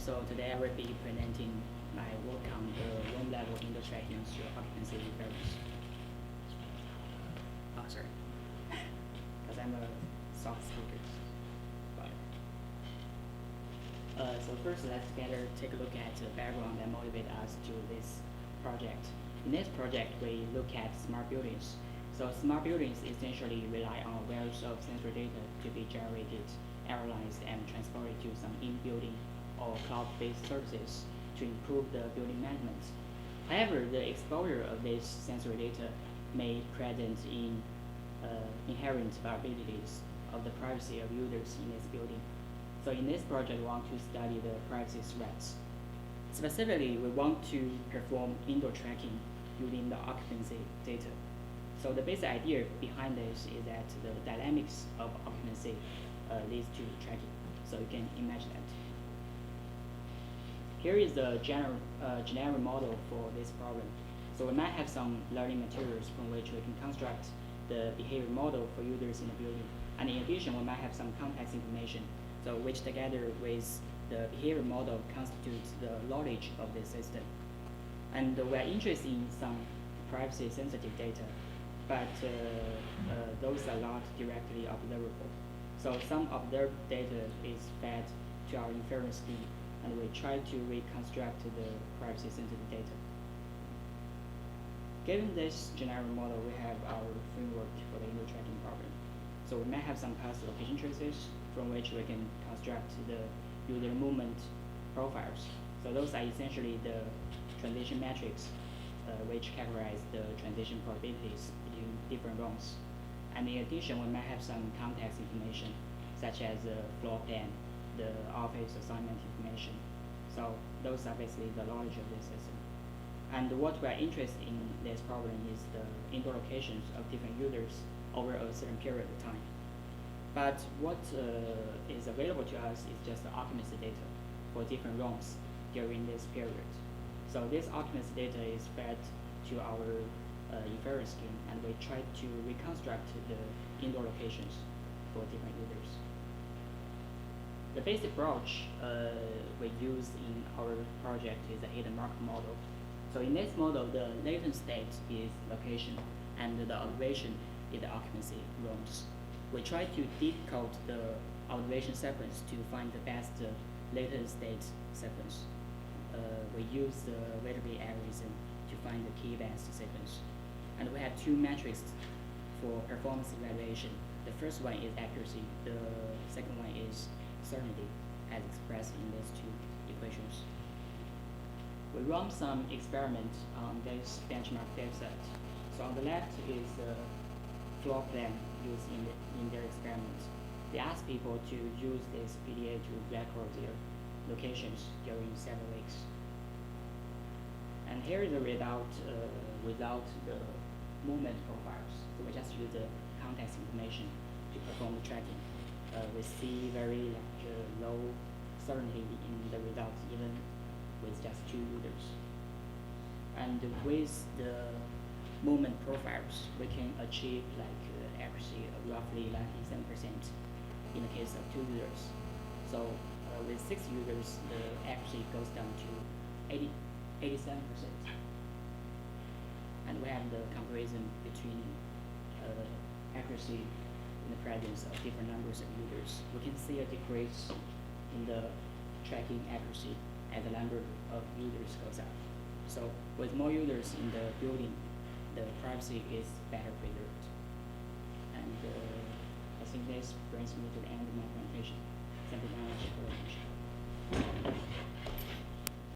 So today I will be presenting my work on the room level window tracking through occupancy inference. Oh, sorry, because I'm a soft speaker. So first, let's together take a look at the background that motivated us to this project. In this project, we look at smart buildings. So smart buildings essentially rely on a wealth of sensor data to be generated, analyzed, and transported to some in-building or cloud-based services to improve the building management. However, the exposure of this sensory data may present in inherent vulnerabilities of the privacy of users in this building. So in this project, we want to study the privacy threats. Specifically, we want to perform indoor tracking using the occupancy data. So the basic idea behind this is that the dynamics of occupancy leads to tracking. So you can imagine that. Here is the general model for this problem. So we might have some learning materials from which we can construct the behavior model for users in the building. And in addition, we might have some context information, so which together with the behavior model constitutes the knowledge of the system. And we are interested in some privacy sensitive data, but those are not directly observable. So some observed data is fed to our inference scheme, and we try to reconstruct the privacy sensitive data. Given this general model, we have our framework for the indoor tracking problem. So we may have some past location traces from which we can construct the user movement profiles. So those are essentially the transition metrics which categorize the transition probabilities between different rooms. And in addition, we might have some context information, such as the floor plan, the office assignment information. So those are basically the knowledge of this system. And what we are interested in this problem is the indoor locations of different users over a certain period of time. But what is available to us is just the occupancy data for different rooms during this period. So this occupancy data is fed to our inference scheme, and we try to reconstruct the indoor locations for different users. The basic approach we use in our project is a hidden market model. So in this model, the latent state is location, and the observation is the occupancy rooms. We try to decode the observation sequence to find the best latent state sequence. We use the weighted algorithm to find the key best sequence. And we have two metrics for performance evaluation. The first one is accuracy. The second one is certainty, as expressed in these two equations. We run some experiments on this benchmark dataset. So on the left is the floor plan used in their experiments. They ask people to use this PDA to record their locations during several weeks. And here is the result without the movement profiles. So we just use the context information to perform the tracking. We see very low certainty in the results, even with just two users. And with the movement profiles, we can achieve accuracy of roughly 97% in the case of two users. So with 6 users, the accuracy goes down to 87%. And we have the comparison between accuracy in the presence of different numbers of users. We can see a decrease in the tracking accuracy as the number of users goes up. So with more users in the building, the privacy is better preserved. And I think this brings me to the end of my presentation. Thank you very much for your attention.